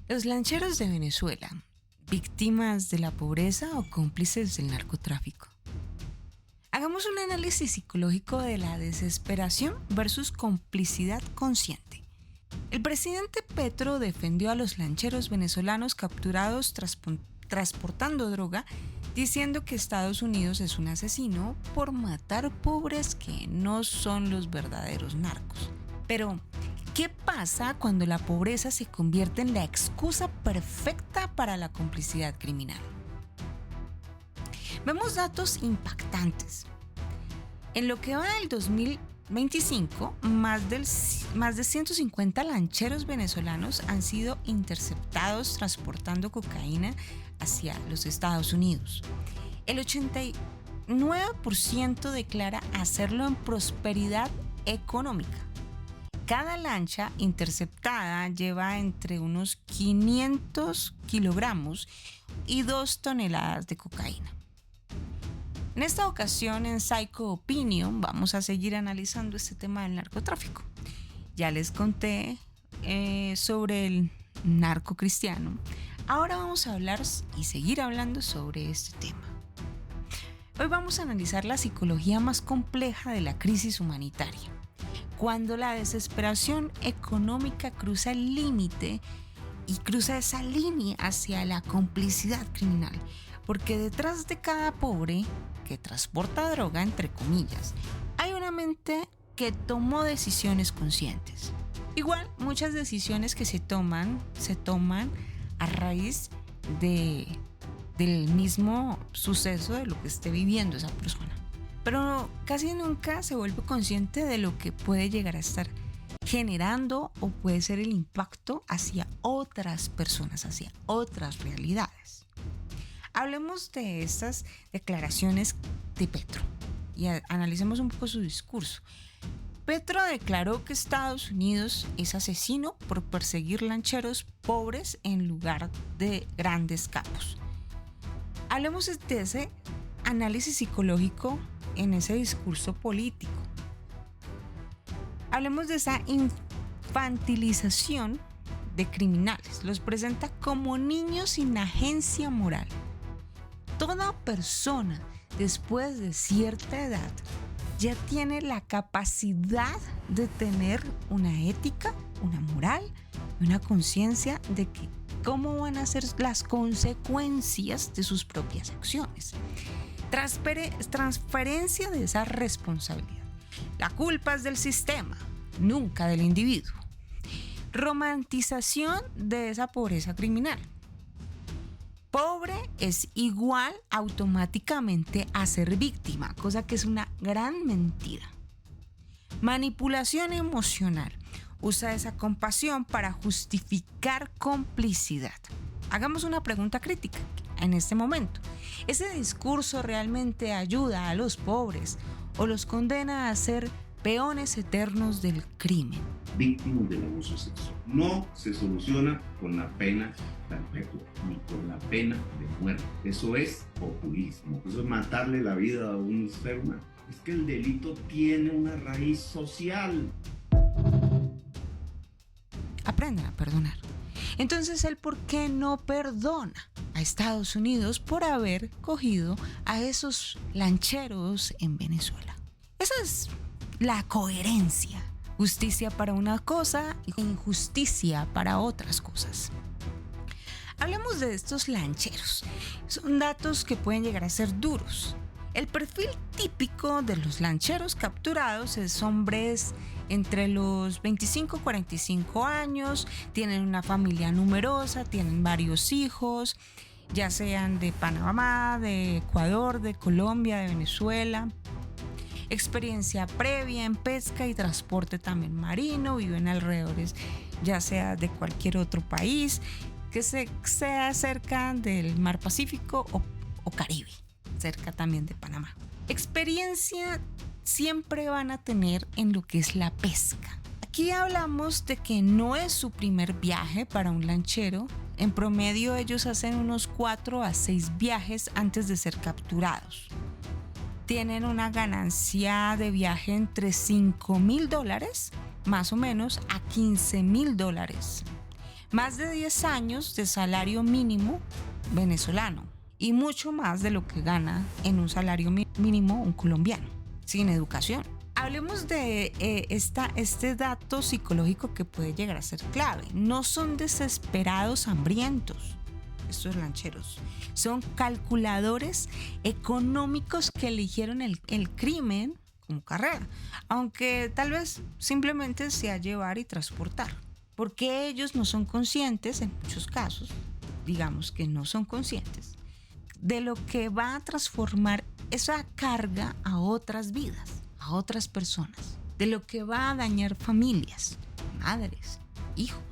Los lancheros de Venezuela, víctimas de la pobreza o cómplices del narcotráfico. Hagamos un análisis psicológico de la desesperación versus complicidad consciente. El presidente Petro defendió a los lancheros venezolanos capturados transportando droga, diciendo que Estados Unidos es un asesino por matar pobres que no son los verdaderos narcos. Pero, ¿qué pasa cuando la pobreza se convierte en la excusa perfecta para la complicidad criminal? Vemos datos impactantes. En lo que va del 2025, más de 150 lancheros venezolanos han sido interceptados transportando cocaína hacia los Estados Unidos. El 89% declara hacerlo en prosperidad económica. Cada lancha interceptada lleva entre unos 500 kilogramos y 2 toneladas de cocaína. En esta ocasión, en Psycho Opinion, vamos a seguir analizando este tema del narcotráfico. Ya les conté sobre el narco cristiano. Ahora vamos a hablar y seguir hablando sobre este tema. Hoy vamos a analizar la psicología más compleja de la crisis humanitaria. Cuando la desesperación económica cruza el límite y cruza esa línea hacia la complicidad criminal. Porque detrás de cada pobre que transporta droga, entre comillas, hay una mente que tomó decisiones conscientes. Igual, muchas decisiones que se toman a raíz del mismo suceso de lo que esté viviendo esa persona. Pero casi nunca se vuelve consciente de lo que puede llegar a estar generando o puede ser el impacto hacia otras personas, hacia otras realidades. Hablemos de estas declaraciones de Petro y analicemos un poco su discurso. Petro declaró que Estados Unidos es asesino por perseguir lancheros pobres en lugar de grandes capos. Hablemos de ese análisis psicológico en ese discurso político. Hablemos de esa infantilización de criminales. Los presenta como niños sin agencia moral. Toda persona después de cierta edad ya tiene la capacidad de tener una ética, una moral y una conciencia de que cómo van a ser las consecuencias de sus propias acciones. Transferencia de esa responsabilidad. La culpa es del sistema, nunca del individuo. Romantización de esa pobreza criminal. Pobre es igual automáticamente a ser víctima, cosa que es una gran mentira. Manipulación emocional. Usa esa compasión para justificar complicidad. Hagamos una pregunta crítica en este momento. ¿Ese discurso realmente ayuda a los pobres o los condena a ser peones eternos del crimen? Víctimas del abuso sexual. No se soluciona con la pena perpetua ni con la pena de muerte. Eso es populismo. Eso es matarle la vida a un ser humano. Es que el delito tiene una raíz social. Aprendan a perdonar. Entonces, ¿él por qué no perdona a Estados Unidos por haber cogido a esos lancheros en Venezuela? Esa es la coherencia. Justicia para una cosa e injusticia para otras cosas. Hablemos de estos lancheros. Son datos que pueden llegar a ser duros. El perfil típico de los lancheros capturados es hombres entre los 25 y 45 años, tienen una familia numerosa, tienen varios hijos, ya sean de Panamá, de Ecuador, de Colombia, de Venezuela. Experiencia previa en pesca y transporte también marino, viven alrededores ya sea de cualquier otro país que sea cerca del Mar Pacífico o Caribe, cerca también de Panamá. Experiencia siempre van a tener en lo que es la pesca. Aquí hablamos de que no es su primer viaje para un lanchero. En promedio ellos hacen unos 4 a 6 viajes antes de ser capturados. Tienen una ganancia de viaje entre $5,000 más o menos a $15,000. más de 10 años de salario mínimo venezolano y mucho más de lo que gana en un salario mínimo un colombiano, sin educación. Hablemos de este dato psicológico que puede llegar a ser clave. No son desesperados hambrientos estos lancheros, son calculadores económicos que eligieron el crimen como carrera, aunque tal vez simplemente sea llevar y transportar, porque ellos no son conscientes, en muchos casos, digamos que no son conscientes, de lo que va a transformar esa carga a otras vidas, a otras personas, de lo que va a dañar familias, madres, hijos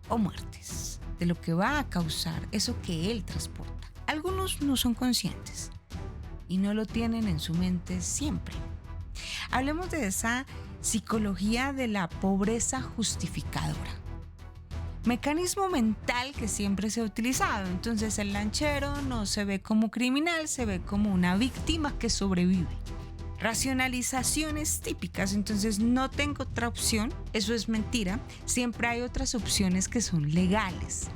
o muertes, de lo que va a causar eso que él transporta. Algunos no son conscientes y no lo tienen en su mente siempre. Hablemos de esa psicología de la pobreza justificadora. Mecanismo mental que siempre se ha utilizado. Entonces el lanchero no se ve como criminal, se ve como una víctima que sobrevive. Racionalizaciones típicas, entonces no tengo otra opción, eso es mentira. Siempre hay otras opciones que son legales,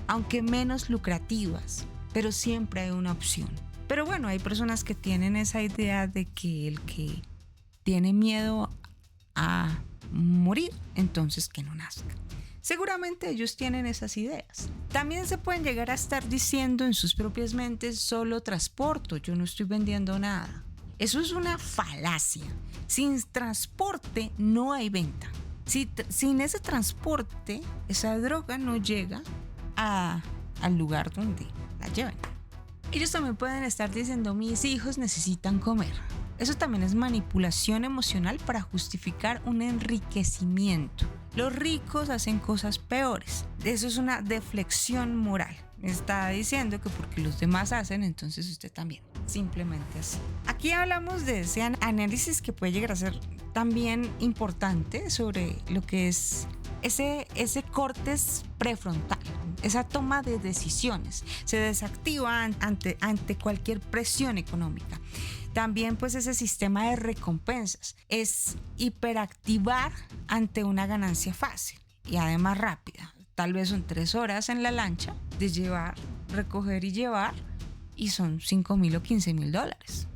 aunque menos lucrativas, pero siempre hay una opción. Pero bueno, hay personas que tienen esa idea de que el que tiene miedo a morir, entonces que no nazca. Seguramente ellos tienen esas ideas. También se pueden llegar a estar diciendo en sus propias mentes, solo transporto, yo no estoy vendiendo nada. Eso es una falacia. Sin transporte no hay venta. Sin ese transporte, esa droga no llega al lugar donde la llevan. Ellos también pueden estar diciendo, mis hijos necesitan comer. Eso también es manipulación emocional para justificar un enriquecimiento. Los ricos hacen cosas peores. Eso es una deflexión moral. Está diciendo que porque los demás hacen, entonces usted también. Simplemente así. Aquí hablamos de ese análisis que puede llegar a ser también importante sobre lo que es ese córtex prefrontal, esa toma de decisiones. Se desactiva ante cualquier presión económica. También pues ese sistema de recompensas es hiperactivar ante una ganancia fácil y además rápida. Tal vez son 3 horas en la lancha de llevar, recoger y llevar y son $5,000 o $15,000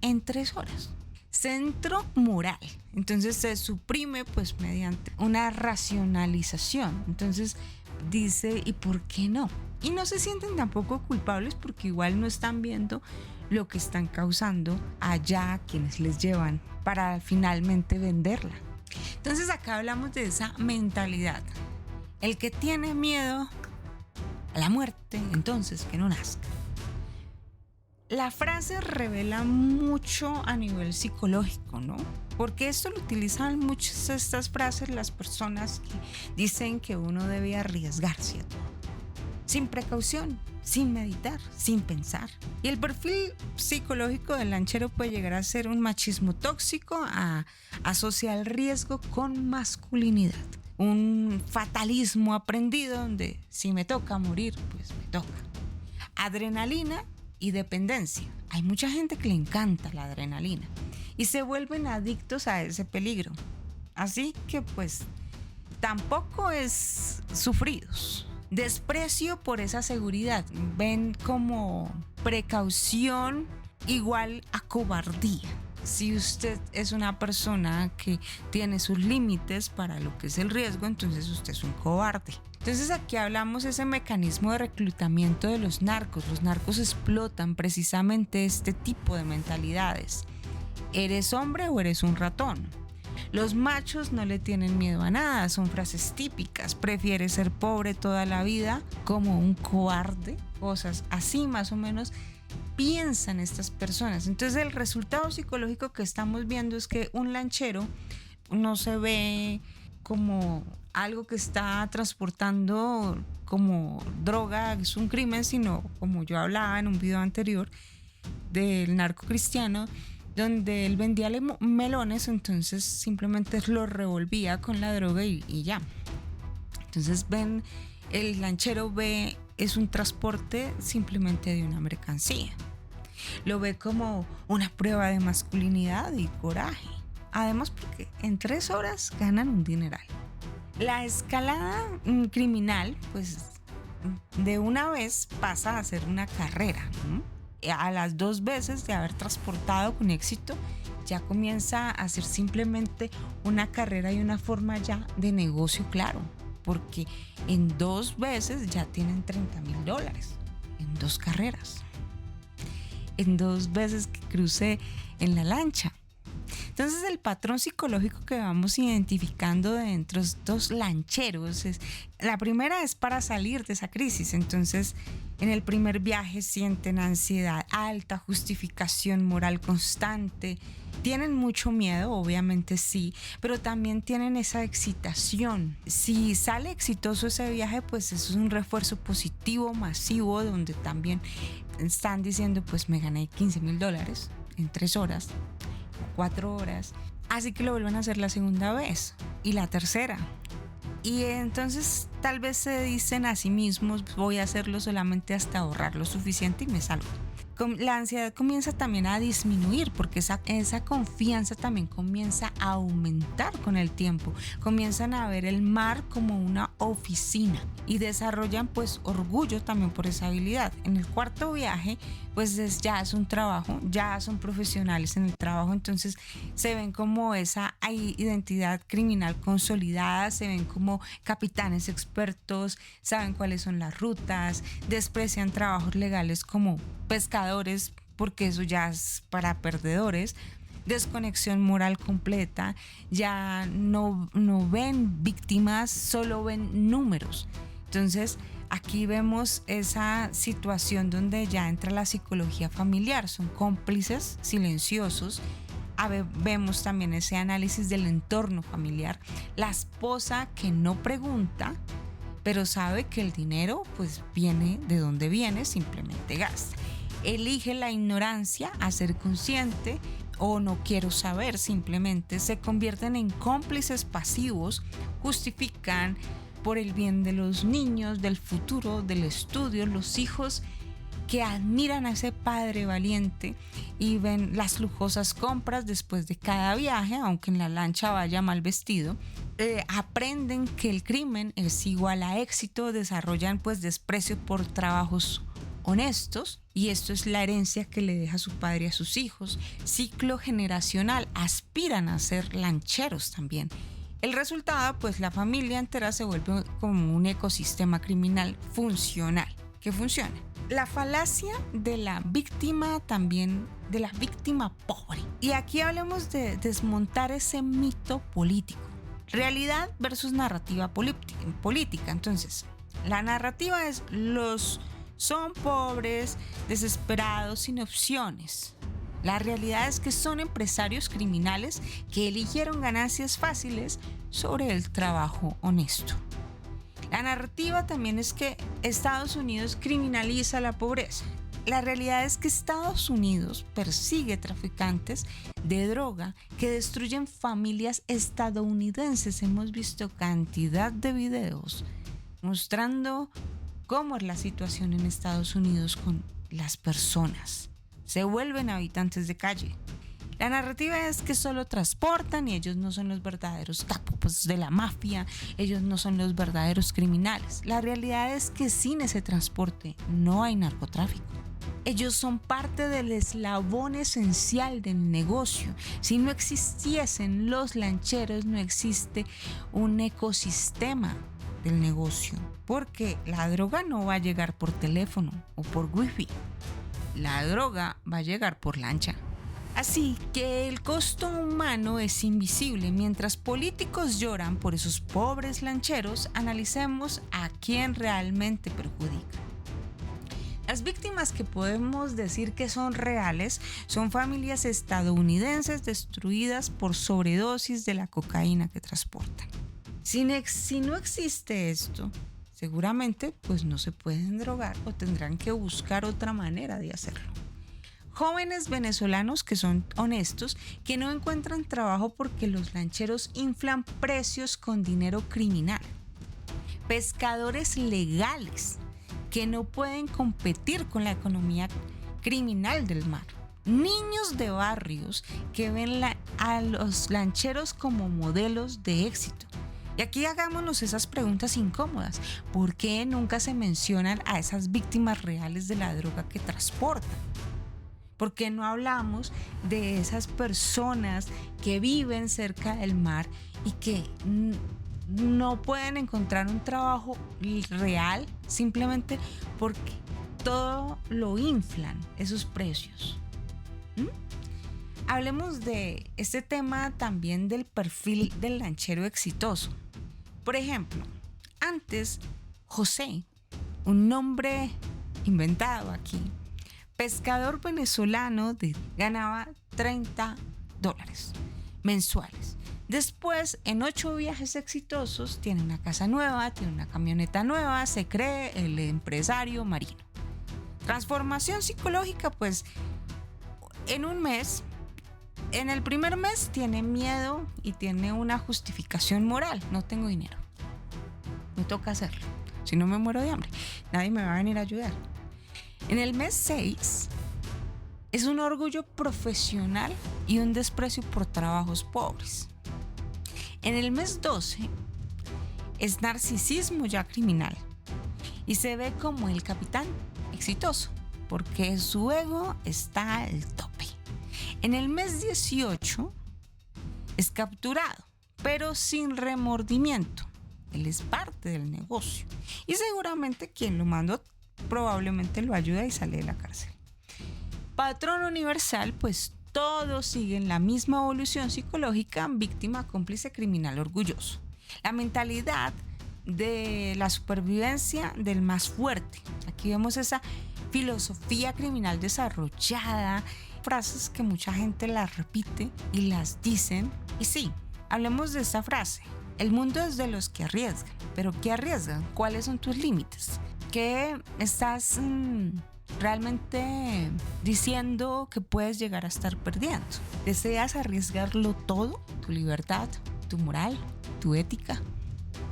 en 3 horas. Centro moral. Entonces se suprime pues mediante una racionalización. Entonces dice, ¿y por qué no? Y no se sienten tampoco culpables porque igual no están viendo lo que están causando allá quienes les llevan para finalmente venderla. Entonces acá hablamos de esa mentalidad. El que tiene miedo a la muerte, entonces que no nazca. La frase revela mucho a nivel psicológico, ¿no? Porque esto lo utilizan muchas de estas frases las personas que dicen que uno debe arriesgarse a todo. Sin precaución, sin meditar, sin pensar. Y el perfil psicológico del lanchero puede llegar a ser un machismo tóxico, a asociar el riesgo con masculinidad. Un fatalismo aprendido donde si me toca morir, pues me toca. Adrenalina y dependencia. Hay mucha gente que le encanta la adrenalina y se vuelven adictos a ese peligro. Así que pues tampoco es sufridos. Desprecio por esa seguridad. Ven como precaución igual a cobardía. Si usted es una persona que tiene sus límites para lo que es el riesgo, entonces usted es un cobarde. Entonces aquí hablamos de ese mecanismo de reclutamiento de los narcos. Los narcos explotan precisamente este tipo de mentalidades. ¿Eres hombre o eres un ratón? Los machos no le tienen miedo a nada, son frases típicas. Prefiere ser pobre toda la vida como un cobarde. Cosas así más o menos piensan estas personas. Entonces el resultado psicológico que estamos viendo es que un lanchero no se ve como algo que está transportando como droga, es un crimen, sino como yo hablaba en un video anterior del narco cristiano, donde él vendía melones, entonces simplemente lo revolvía con la droga y ya. Entonces ven, el lanchero ve, es un transporte simplemente de una mercancía. Lo ve como una prueba de masculinidad y coraje. Además porque en 3 horas ganan un dineral. La escalada criminal, pues de una vez pasa a ser una carrera, ¿no? A las 2 veces de haber transportado con éxito, ya comienza a ser simplemente una carrera y una forma ya de negocio, claro, porque en 2 veces ya tienen $30,000, en 2 carreras, en 2 veces que crucé en la lancha. Entonces el patrón psicológico que vamos identificando dentro de estos lancheros es, la primera es para salir de esa crisis. Entonces en el primer viaje sienten ansiedad alta, justificación moral constante, tienen mucho miedo, obviamente sí, pero también tienen esa excitación. Si sale exitoso ese viaje, pues eso es un refuerzo positivo, masivo, donde también están diciendo, pues me gané $15,000 en 3 horas. 4 horas, así que lo vuelven a hacer la segunda vez y la tercera, y entonces tal vez se dicen a sí mismos, voy a hacerlo solamente hasta ahorrar lo suficiente y me salgo. La ansiedad comienza también a disminuir porque esa confianza también comienza a aumentar con el tiempo. Comienzan a ver el mar como una oficina y desarrollan pues orgullo también por esa habilidad. En el cuarto viaje pues ya es un trabajo, ya son profesionales en el trabajo, entonces se ven como esa identidad criminal consolidada, se ven como capitanes expertos, saben cuáles son las rutas, desprecian trabajos legales como pescadores porque eso ya es para perdedores. Desconexión moral completa, ya no ven víctimas, solo ven números. Entonces aquí vemos esa situación donde ya entra la psicología familiar, son cómplices silenciosos. Vemos también ese análisis del entorno familiar, la esposa que no pregunta, pero sabe que el dinero pues viene de donde viene, simplemente gasta. Elige la ignorancia a ser consciente o no quiero saber, simplemente se convierten en cómplices pasivos, justifican por el bien de los niños, del futuro, del estudio, los hijos que admiran a ese padre valiente y ven las lujosas compras después de cada viaje, aunque en la lancha vaya mal vestido. Aprenden que el crimen es igual a éxito, desarrollan pues desprecio por trabajos honestos y esto es la herencia que le deja su padre a sus hijos. Ciclo generacional, aspiran a ser lancheros también. El resultado, pues la familia entera se vuelve como un ecosistema criminal funcional, que funciona. La falacia de la víctima también, de la víctima pobre. Y aquí hablemos de desmontar ese mito político. Realidad versus narrativa política. Entonces, la narrativa es son pobres, desesperados, sin opciones. La realidad es que son empresarios criminales que eligieron ganancias fáciles sobre el trabajo honesto. La narrativa también es que Estados Unidos criminaliza la pobreza. La realidad es que Estados Unidos persigue traficantes de droga que destruyen familias estadounidenses. Hemos visto cantidad de videos mostrando cómo es la situación en Estados Unidos con las personas. Se vuelven habitantes de calle. La narrativa es que solo transportan y ellos no son los verdaderos capos de la mafia, ellos no son los verdaderos criminales. La realidad es que sin ese transporte no hay narcotráfico. Ellos son parte del eslabón esencial del negocio. Si no existiesen los lancheros, no existe un ecosistema del negocio, porque la droga no va a llegar por teléfono o por wifi, la droga va a llegar por lancha. Así que el costo humano es invisible. Mientras políticos lloran por esos pobres lancheros, analicemos a quién realmente perjudica. Las víctimas que podemos decir que son reales son familias estadounidenses destruidas por sobredosis de la cocaína que transportan. Si no existe esto, seguramente pues no se pueden drogar o tendrán que buscar otra manera de hacerlo. Jóvenes venezolanos que son honestos, que no encuentran trabajo porque los lancheros inflan precios con dinero criminal. Pescadores legales que no pueden competir con la economía criminal del mar. Niños de barrios que ven a los lancheros como modelos de éxito. Y aquí hagámonos esas preguntas incómodas. ¿Por qué nunca se mencionan a esas víctimas reales de la droga que transportan? ¿Por qué no hablamos de esas personas que viven cerca del mar y que no pueden encontrar un trabajo real simplemente porque todo lo inflan esos precios? Hablemos de este tema también del perfil del lanchero exitoso. Por ejemplo, antes José, un nombre inventado aquí, pescador venezolano, ganaba $30 mensuales. Después, en 8 viajes exitosos, tiene una casa nueva, tiene una camioneta nueva, se cree el empresario marino. Transformación psicológica, pues, en un mes, en el primer mes tiene miedo y tiene una justificación moral. No tengo dinero. Me toca hacerlo. Si no me muero de hambre, nadie me va a venir a ayudar. En el mes 6 es un orgullo profesional y un desprecio por trabajos pobres. En el mes 12 es narcisismo ya criminal y se ve como el capitán exitoso porque su ego está al tope. En el mes 18 es capturado, pero sin remordimiento. Él es parte del negocio y seguramente quien lo mandó probablemente lo ayuda y sale de la cárcel. Patrón universal, pues todos siguen la misma evolución psicológica: víctima, cómplice, criminal, orgulloso. La mentalidad de la supervivencia del más fuerte. Aquí vemos esa filosofía criminal desarrollada, frases que mucha gente las repite y las dicen. Y sí, hablemos de esta frase: el mundo es de los que arriesgan. ¿Pero qué arriesgan? ¿Cuáles son tus límites? ¿Qué estás realmente diciendo que puedes llegar a estar perdiendo? ¿Deseas arriesgarlo todo? ¿Tu libertad? ¿Tu moral? ¿Tu ética?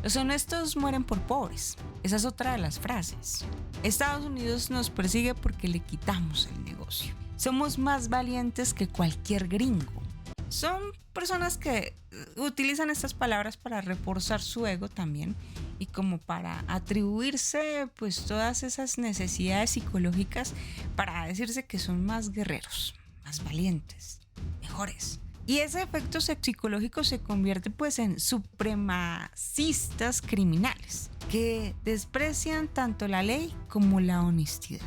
Los honestos mueren por pobres. Esa es otra de las frases. Estados Unidos nos persigue porque le quitamos el negocio. Somos más valientes que cualquier gringo. Son personas que utilizan estas palabras para reforzar su ego también y como para atribuirse pues todas esas necesidades psicológicas para decirse que son más guerreros, más valientes, mejores. Y ese efecto psicológico se convierte pues en supremacistas criminales que desprecian tanto la ley como la honestidad.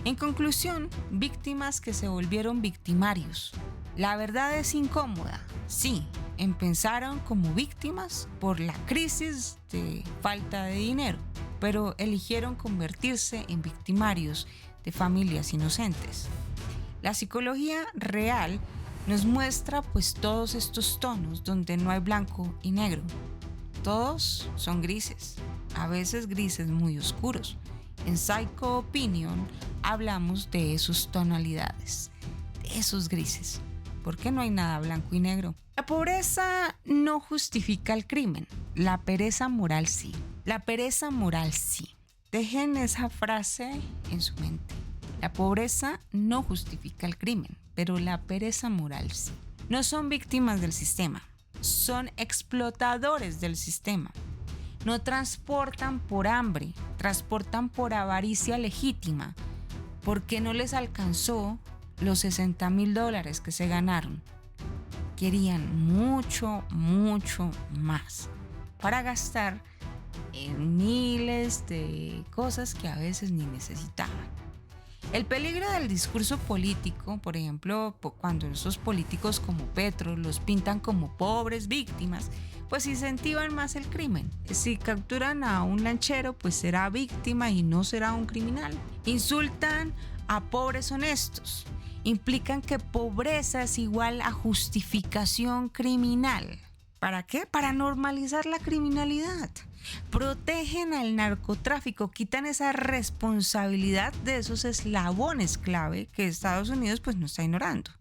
En conclusión, víctimas que se volvieron victimarios. La verdad es incómoda, sí. Empezaron como víctimas por la crisis de falta de dinero, pero eligieron convertirse en victimarios de familias inocentes. La psicología real nos muestra pues todos estos tonos donde no hay blanco y negro. Todos son grises, a veces grises muy oscuros. En Psycho Opinion hablamos de esas tonalidades, de esos grises, porque no hay nada blanco y negro. La pobreza no justifica el crimen, la pereza moral sí. La pereza moral sí. Dejen esa frase en su mente. La pobreza no justifica el crimen, pero la pereza moral sí. No son víctimas del sistema, son explotadores del sistema. No transportan por hambre, transportan por avaricia legítima, porque no les alcanzó los $60,000 que se ganaron. Querían mucho, mucho más para gastar en miles de cosas que a veces ni necesitaban. El peligro del discurso político, por ejemplo, cuando esos políticos como Petro los pintan como pobres víctimas, pues incentivan más el crimen. Si capturan a un lanchero, pues será víctima y no será un criminal. Insultan a pobres honestos. Implican que pobreza es igual a justificación criminal. ¿Para qué? Para normalizar la criminalidad. Protegen al narcotráfico, quitan esa responsabilidad de esos eslabones clave que Estados Unidos pues no está ignorando.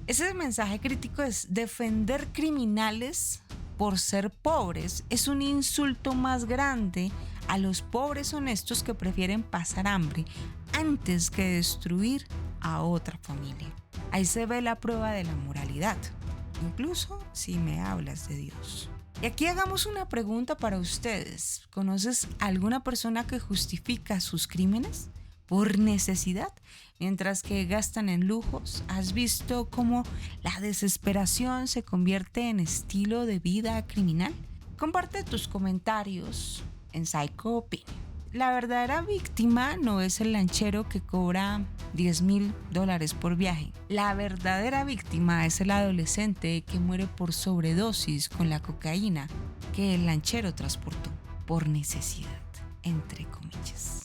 Ese mensaje crítico es: defender criminales por ser pobres es un insulto más grande a los pobres honestos que prefieren pasar hambre antes que destruir a otra familia. Ahí se ve la prueba de la moralidad, incluso si me hablas de Dios. Y aquí hagamos una pregunta para ustedes. ¿Conoces alguna persona que justifica sus crímenes por necesidad, mientras que gastan en lujos? ¿Has visto cómo la desesperación se convierte en estilo de vida criminal? Comparte tus comentarios en Psycho Opinion. La verdadera víctima no es el lanchero que cobra $10,000 por viaje. La verdadera víctima es el adolescente que muere por sobredosis con la cocaína que el lanchero transportó por necesidad, entre comillas.